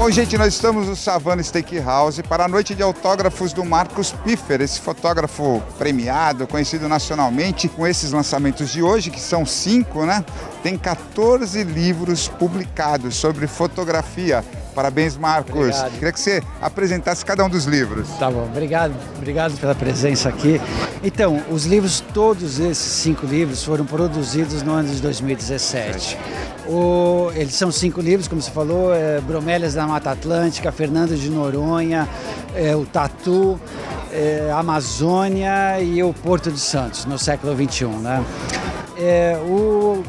Bom, gente, nós estamos no Savana Steakhouse para a noite de autógrafos do Marcus Piffer, esse fotógrafo premiado, conhecido nacionalmente, com esses lançamentos de hoje, que são 5, né? Tem 14 livros publicados sobre fotografia. Parabéns, Marcus. Obrigado. Queria que você apresentasse cada um dos livros. Tá bom, obrigado pela presença aqui. Então, os livros, todos esses 5 livros foram produzidos no ano de 2017. Eles são 5 livros, como você falou, Bromélias da Mata Atlântica, Fernando de Noronha, o Tatu, Amazônia e o Porto de Santos, no século XXI, né?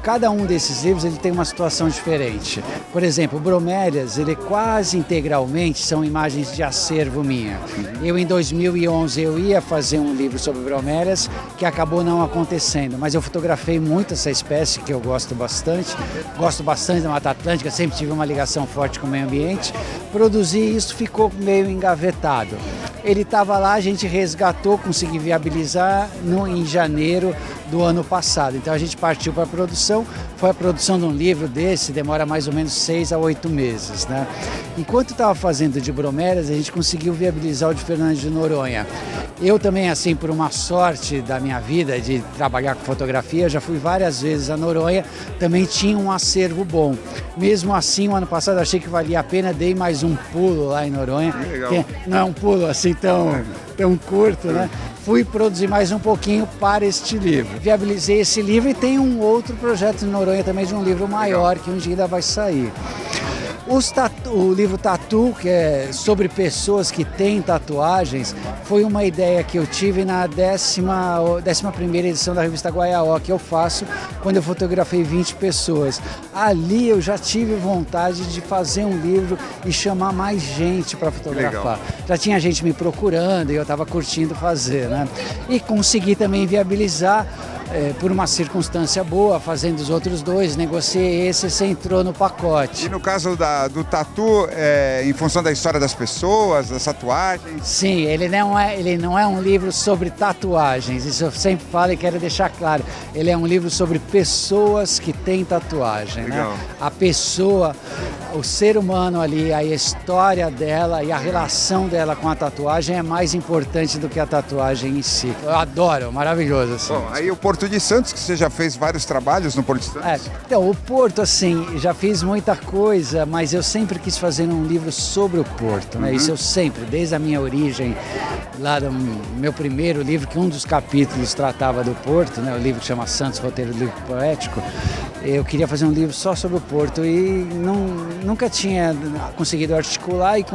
Cada um desses livros ele tem uma situação diferente. Por exemplo, o Bromélias, ele quase integralmente são imagens de acervo minha. Eu, em 2011, eu ia fazer um livro sobre bromélias, que acabou não acontecendo, mas eu fotografei muito essa espécie, que eu gosto bastante da Mata Atlântica, sempre tive uma ligação forte com o meio ambiente. Produzi isso, ficou meio engavetado. Ele estava lá, a gente resgatou, consegui viabilizar em janeiro do ano passado. Então a gente partiu para a produção. Foi a produção de um livro desse, demora mais ou menos 6 a 8 meses, né? Enquanto estava fazendo de bromélias, a gente conseguiu viabilizar o de Fernando de Noronha. Eu também, assim, por uma sorte da minha vida de trabalhar com fotografia, já fui várias vezes a Noronha, também tinha um acervo bom. Mesmo assim, o ano passado achei que valia a pena, dei mais um pulo lá em Noronha. Que não é um pulo assim tão curto, né? Fui produzir mais um pouquinho para este livro. Viabilizei esse livro e tem um outro projeto de Noronha também, de um livro maior, que um dia ainda vai sair. O livro Tatu, que é sobre pessoas que têm tatuagens, foi uma ideia que eu tive na 11ª edição da revista Guaiaó, que eu faço quando eu fotografei 20 pessoas. Ali eu já tive vontade de fazer um livro e chamar mais gente para fotografar. Já tinha gente me procurando e eu estava curtindo fazer, né? E consegui também viabilizar, por uma circunstância boa, fazendo os outros 2, negociei esse entrou no pacote. E no caso do Tatu, em função da história das pessoas, das tatuagens? Sim, ele não é um livro sobre tatuagens, isso eu sempre falo e quero deixar claro. Ele é um livro sobre pessoas que têm tatuagem, né? A pessoa, o ser humano ali, a história dela e a relação dela com a tatuagem é mais importante do que a tatuagem em si. Eu adoro, maravilhoso. Assim. Bom, aí o Porto de Santos, que você já fez vários trabalhos no Porto de Santos? Então, o Porto, assim, já fiz muita coisa, mas eu sempre quis fazer um livro sobre o Porto, né? Isso eu sempre, desde a minha origem, lá do meu primeiro livro, que um dos capítulos tratava do Porto, né? O livro que chama Santos, Roteiro do Livro Poético. Eu queria fazer um livro só sobre o Porto e nunca tinha conseguido articular e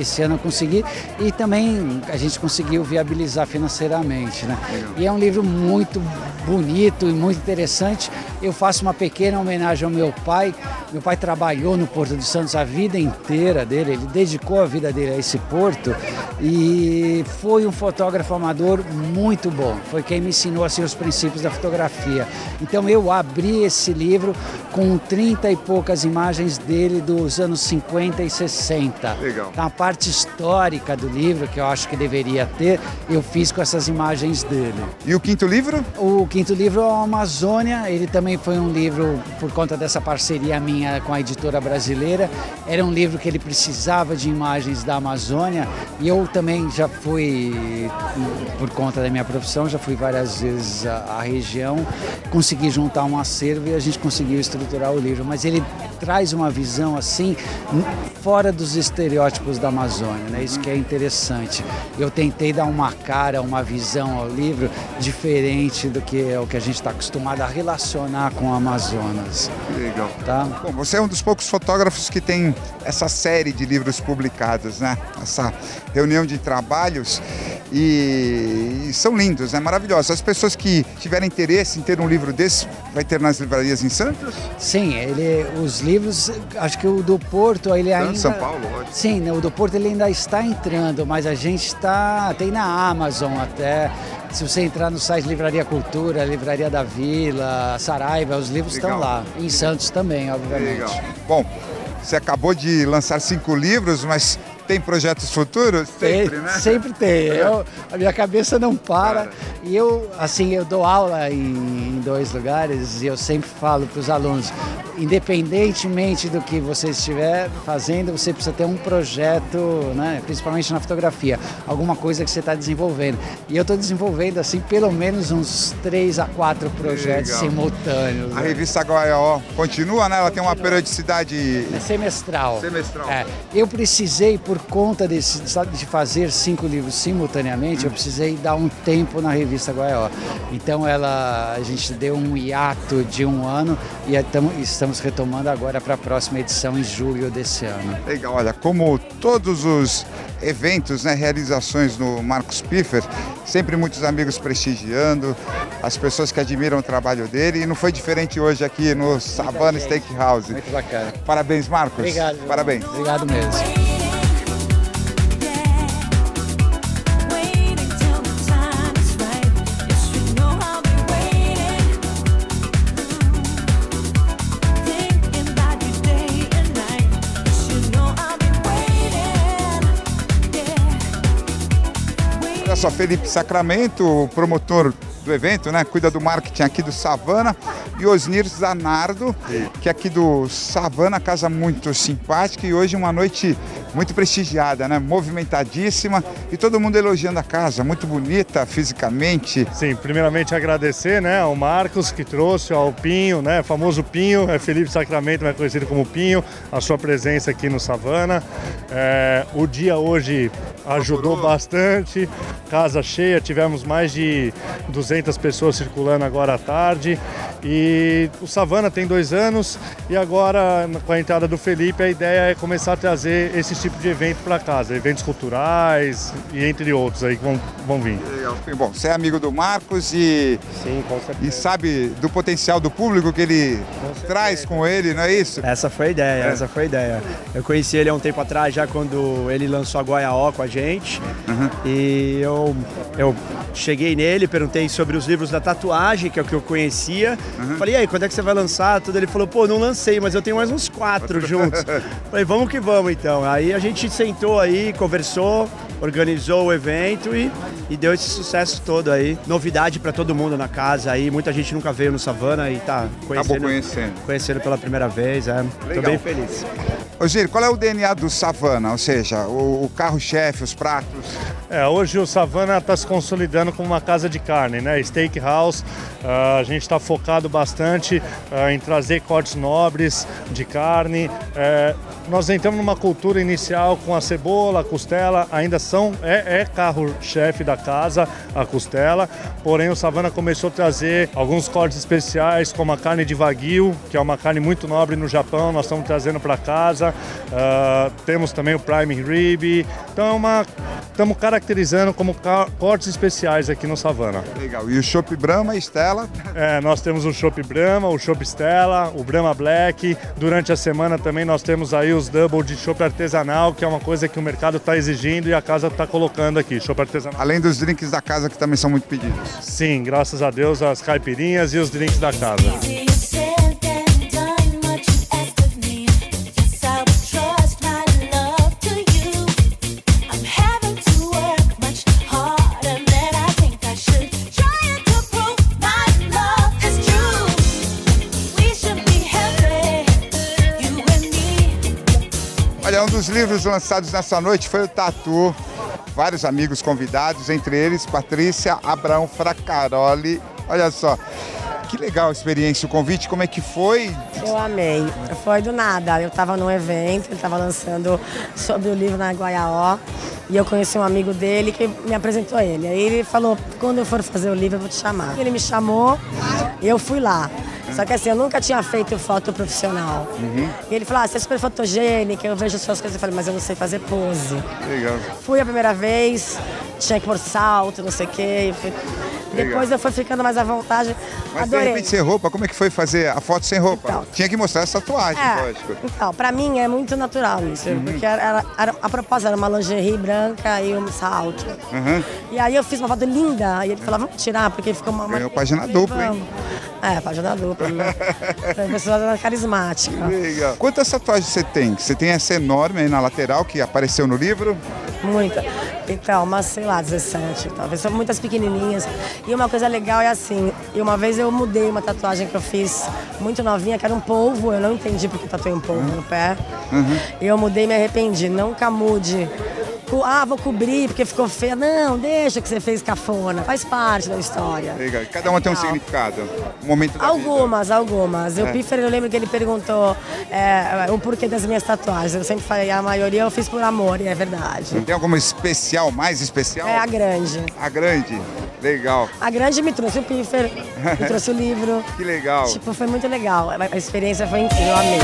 esse ano eu consegui, e também a gente conseguiu viabilizar financeiramente, né? E é um livro muito bonito e muito interessante. Eu faço uma pequena homenagem ao meu pai. Meu pai trabalhou no Porto de Santos a vida inteira dele, ele dedicou a vida dele a esse porto e foi um fotógrafo amador muito bom. Foi quem me ensinou assim, os princípios da fotografia. Então eu abri esse livro com 30 e poucas imagens dele dos anos 50 e 60. Legal. Então, a parte histórica do livro, que eu acho que deveria ter, eu fiz com essas imagens dele. E o 5º livro? O 5º livro é a Amazônia. Ele também foi um livro, por conta dessa parceria minha com a editora brasileira, era um livro que ele precisava de imagens da Amazônia, e eu também já fui, por conta da minha profissão, já fui várias vezes à região, consegui juntar um acervo e a gente conseguiu estruturar o livro, mas ele traz uma visão assim, fora dos estereótipos da Amazônia, né? Isso que é interessante. Eu tentei dar uma cara, uma visão ao livro diferente do que é o que a gente está acostumado a relacionar com o Amazonas. Legal. Tá? Bom, você é um dos poucos fotógrafos que tem essa série de livros publicados, né? Essa reunião de trabalhos e são lindos, né? Maravilhosos. As pessoas que tiverem interesse em ter um livro desse, vai ter nas livrarias em Santos? Sim, os livros, acho que o do Porto, ele ainda... São Paulo, ótimo. Sim, o do Porto ele ainda está entrando, mas a gente tem na Amazon até. Se você entrar no site Livraria Cultura, Livraria da Vila, Saraiva, os livros estão lá. Em Santos também, obviamente. Legal. Bom, você acabou de lançar 5 livros, mas Tem projetos futuros? Sempre, né? Sempre tem. A minha cabeça não para. E eu dou aula em 2 lugares e eu sempre falo para os alunos, independentemente do que você estiver fazendo, você precisa ter um projeto, né? Principalmente na fotografia, alguma coisa que você está desenvolvendo. E eu estou desenvolvendo assim pelo menos uns 3 a 4 projetos simultâneos. A revista Goiaó continua, né? Ela tem uma periodicidade semestral. Semestral. Eu precisei, por conta de fazer 5 livros simultaneamente, eu precisei dar um tempo na revista Goiaó. Então a gente deu um hiato de 1 ano e estamos retomando agora para a próxima edição em julho desse ano. Legal, olha, como todos os eventos, né, realizações no Marcus Piffer, sempre muitos amigos prestigiando, as pessoas que admiram o trabalho dele, e não foi diferente hoje aqui no Savana Steakhouse. Muito bacana. Parabéns, Marcos. Obrigado. Parabéns. Obrigado mesmo. Olha só, Felipe Sacramento, o promotor do evento, né? Cuida do marketing aqui do Savana. E Osnir Zanardo, que é aqui do Savana, casa muito simpática e hoje uma noite muito prestigiada, né? Movimentadíssima e todo mundo elogiando a casa, muito bonita fisicamente. Sim, primeiramente agradecer, né, ao Marcos que trouxe, ao Pinho, né, famoso Pinho, Felipe Sacramento, mais conhecido como Pinho, a sua presença aqui no Savana. O dia hoje ajudou bastante, casa cheia, tivemos mais de 200 pessoas circulando agora à tarde e o Savana tem 2 anos e agora com a entrada do Felipe a ideia é começar a trazer esse tipo de evento para casa, eventos culturais e entre outros aí que vão vir. Legal. Bom, você é amigo do Marcos Sim, com certeza. E sabe do potencial do público que ele traz com ele, não é isso? Essa foi a ideia, Eu conheci ele há um tempo atrás, já quando ele lançou a Goiaó com a gente. E eu cheguei nele, perguntei sobre os livros da tatuagem, que é o que eu conhecia. Falei, e aí, quando é que você vai lançar? Tudo. Ele falou, pô, não lancei, mas eu tenho mais uns 4 juntos. Falei, vamos que vamos então. Aí a gente sentou aí, conversou, organizou o evento e deu esse sucesso todo aí. Novidade para todo mundo na casa aí, muita gente nunca veio no Savana e tá conhecendo pela primeira vez. Tô bem feliz. Ô Gírio, qual é o DNA do Savana? Ou seja, o carro-chefe, os pratos? Hoje o Savana está se consolidando como uma casa de carne, né? Steakhouse. A gente está focado bastante em trazer cortes nobres de carne. Nós entramos numa cultura inicial com a cebola, a costela, ainda é carro-chefe da casa, a costela. Porém, o Savana começou a trazer alguns cortes especiais, como a carne de Wagyu, que é uma carne muito nobre no Japão, nós estamos trazendo para casa. Temos também o Prime Rib. Então, estamos caracterizando como cortes especiais aqui no Savana. Legal. E o Chopp Brahma e Stella? Nós temos o Chopp Brahma, o Chopp Stella, o Brahma Black. Durante a semana também nós temos aí os double de chopp artesanal, que é uma coisa que o mercado está exigindo e a casa está colocando aqui, chopp artesanal. Além dos drinks da casa que também são muito pedidos. Sim, graças a Deus, as caipirinhas e os drinks da casa. Olha, um dos livros lançados nessa noite foi o Tatu. Vários amigos convidados, entre eles Patrícia Abraão Fracaroli. Olha só, que legal a experiência, o convite, como é que foi? Eu amei, foi do nada. Eu estava num evento, ele estava lançando sobre o livro na Goiaó e eu conheci um amigo dele que me apresentou ele. Aí ele falou, quando eu for fazer o livro eu vou te chamar. Ele me chamou e eu fui lá. Só que assim, eu nunca tinha feito foto profissional. E ele falou, você é super fotogênica, eu vejo suas coisas. Eu falei, mas eu não sei fazer pose. Legal. Fui a primeira vez, tinha que pôr salto, não sei o quê. Depois eu fui ficando mais à vontade. Mas Adorei. de repente sem roupa, como é que foi fazer a foto sem roupa? Então, tinha que mostrar essa tatuagem, lógico. Então, pra mim é muito natural isso, porque a proposta era uma lingerie branca e um salto. E aí eu fiz uma foto linda, e ele falou, vamos tirar, porque ficou uma... Ganhou página dupla, hein? É, página dupla, né? Foi uma pessoa carismática. Legal. Quantas tatuagens você tem? Você tem essa enorme aí na lateral, que apareceu no livro? Muita. Então, umas, sei lá, 17, talvez. São muitas pequenininhas. E uma coisa legal é assim, e uma vez eu mudei uma tatuagem que eu fiz muito novinha, que era um polvo, eu não entendi porque tatuei um polvo no pé. E eu mudei e me arrependi. Nunca mude. Vou cobrir porque ficou feia. Não, deixa que você fez cafona. Faz parte da história. Legal. Cada uma tem um significado. Um momento da vida. Algumas. O Piffer, eu lembro que ele perguntou o porquê das minhas tatuagens. Eu sempre falei, a maioria eu fiz por amor, e é verdade. Tem alguma especial, mais especial? É a grande. A grande? Legal. A grande me trouxe o Piffer, me trouxe o livro. Que legal. Tipo, foi muito legal. A experiência foi incrível, eu amei.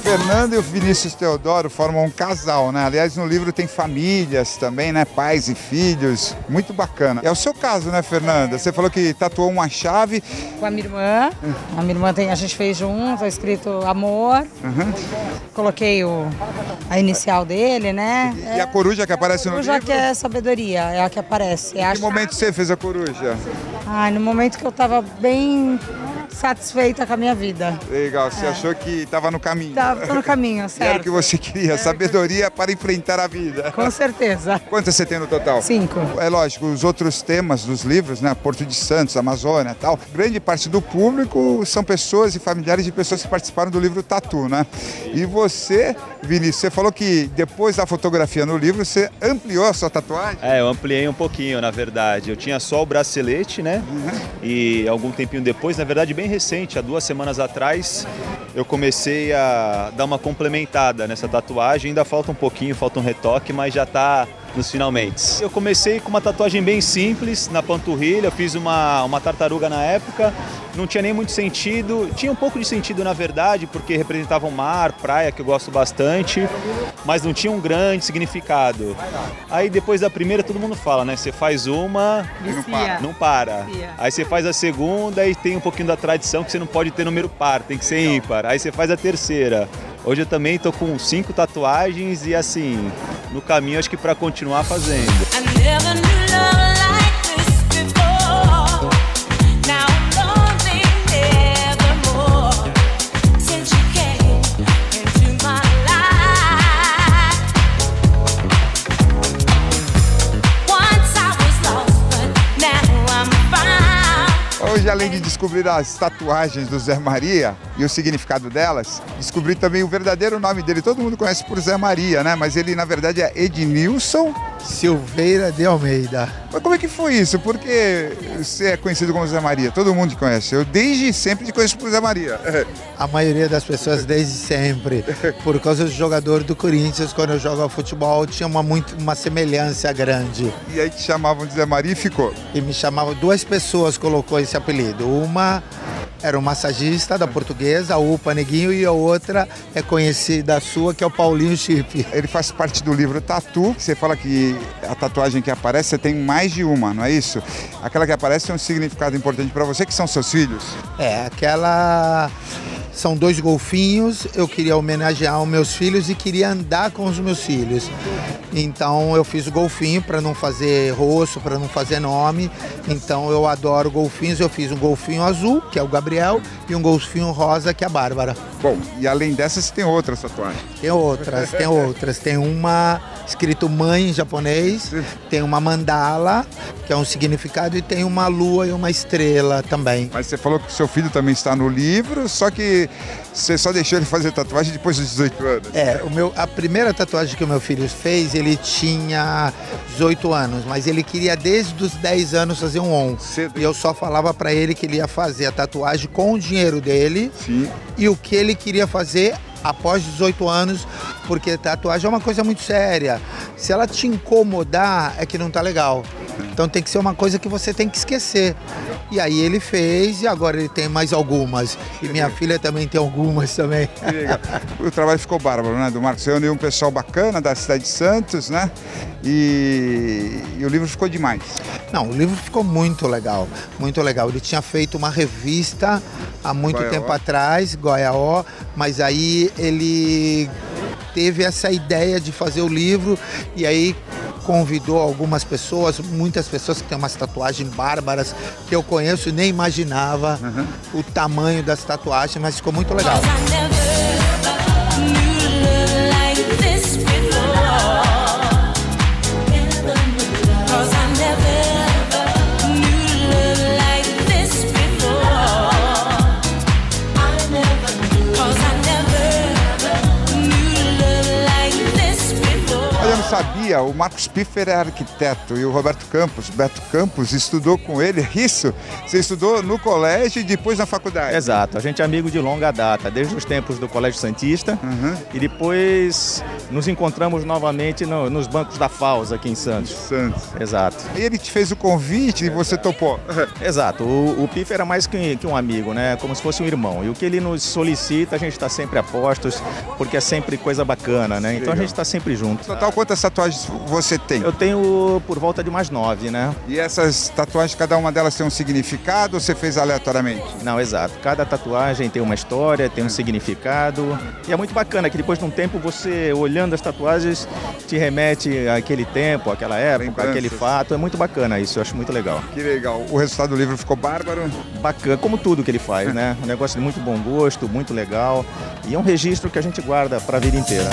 Fernando e o Vinícius Teodoro formam um casal, né? Aliás, no livro tem famílias também, né? Pais e filhos. Muito bacana. É o seu caso, né, Fernanda? Você falou que tatuou uma chave. Com a minha irmã. A minha irmã a gente fez junto, tá escrito amor. Coloquei a inicial dele, né? E a coruja que aparece no livro? A coruja que é sabedoria, é a que aparece. Em que momento você fez a coruja? No momento que eu tava bem satisfeita com a minha vida. Legal, você achou que estava no caminho. Tô no caminho, certo. E era o que você queria, sabedoria para enfrentar a vida. Com certeza. Quantas você tem no total? 5. É lógico, os outros temas dos livros, né? Porto de Santos, Amazônia e tal, grande parte do público são pessoas e familiares de pessoas que participaram do livro Tatu, né? E você, Vinícius, você falou que depois da fotografia no livro, você ampliou a sua tatuagem? Eu ampliei um pouquinho, na verdade. Eu tinha só o bracelete, né? E algum tempinho depois, na verdade, bem recente, há 2 semanas atrás, eu comecei a dar uma complementada nessa tatuagem. Ainda falta um pouquinho, falta um retoque, mas já tá nos finalmente. Eu comecei com uma tatuagem bem simples na panturrilha, eu fiz uma tartaruga na época, não tinha nem muito sentido, tinha um pouco de sentido na verdade, porque representava o mar, praia, que eu gosto bastante, mas não tinha um grande significado. Aí depois da primeira todo mundo fala, né, você faz uma e não para. Aí você faz a segunda e tem um pouquinho da tradição que você não pode ter número par, tem que ser ímpar. Aí você faz a terceira. Hoje eu também tô com 5 tatuagens e assim, no caminho acho que para continuar fazendo. Hoje, além de descobrir as tatuagens do Zé Maria e o significado delas, descobri também o verdadeiro nome dele. Todo mundo conhece por Zé Maria, né? Mas ele, na verdade, é Ednilson Silveira de Almeida. Mas como é que foi isso? Por que você é conhecido como Zé Maria? Todo mundo te conhece. Eu desde sempre te conheço por Zé Maria. A maioria das pessoas desde sempre. Por causa do jogador do Corinthians, quando eu jogava futebol, tinha uma semelhança grande. E aí te chamavam de Zé Maria e ficou? E me chamavam, 2 pessoas colocou esse apelido. Uma era um massagista da Portuguesa, a UPA Neguinho, e a outra é conhecida sua, que é o Paulinho Chip. Ele faz parte do livro Tatu. Você fala que a tatuagem que aparece, você tem mais de uma, não é isso? Aquela que aparece tem um significado importante para você, que são seus filhos? Aquela... São 2 golfinhos, eu queria homenagear os meus filhos e queria andar com os meus filhos. Então eu fiz o golfinho para não fazer rosto, para não fazer nome. Então eu adoro golfinhos, eu fiz um golfinho azul, que é o Gabriel, e um golfinho rosa, que é a Bárbara. Bom, e além dessas, tem outras tatuagens? Tem outras. Tem uma escrito mãe em japonês, tem uma mandala, que é um significado, e tem uma lua e uma estrela também. Mas você falou que o seu filho também está no livro, só que você só deixou ele fazer tatuagem depois dos 18 anos. A primeira tatuagem que o meu filho fez, ele tinha 18 anos, mas ele queria desde os 10 anos fazer um ON. E eu só falava para ele que ele ia fazer a tatuagem com o dinheiro dele. Sim. E o que ele queria fazer após 18 anos, porque tatuagem é uma coisa muito séria. Se ela te incomodar, é que não tá legal. Então tem que ser uma coisa que você tem que esquecer. E aí ele fez e agora ele tem mais algumas. E minha filha também tem algumas também. Que legal. O trabalho ficou bárbaro, né, do Marcos? Você reuniu um pessoal bacana da cidade de Santos, né? E o livro ficou demais. Não, o livro ficou muito legal, muito legal. Ele tinha feito uma revista há muito tempo atrás, Goiaó, mas aí ele teve essa ideia de fazer o livro e aí convidou algumas pessoas, muitas pessoas que têm umas tatuagens bárbaras que eu conheço e nem imaginava o tamanho das tatuagens, mas ficou muito legal. Sabia, o Marcos Piffer é arquiteto e o Roberto Campos, Beto Campos, estudou com ele, é isso? Você estudou no colégio e depois na faculdade? Exato, a gente é amigo de longa data, desde os tempos do Colégio Santista e depois nos encontramos novamente nos bancos da FAUS aqui em Santos. Exato. E ele te fez o convite e você topou? Exato, o Piffer era mais que um amigo, né? Como se fosse um irmão. E o que ele nos solicita, a gente está sempre a postos, porque é sempre coisa bacana, né? Então a gente está sempre junto. Total, quantas tatuagens você tem? Eu tenho por volta de mais 9, né? E essas tatuagens, cada uma delas tem um significado ou você fez aleatoriamente? Não, exato. Cada tatuagem tem uma história, tem um significado. E é muito bacana que depois de um tempo você, olhando as tatuagens, te remete àquele tempo, àquela época, àquele fato. É muito bacana isso, eu acho muito legal. Que legal. O resultado do livro ficou bárbaro? Bacana, como tudo que ele faz, né? Um negócio de muito bom gosto, muito legal. E é um registro que a gente guarda para a vida inteira.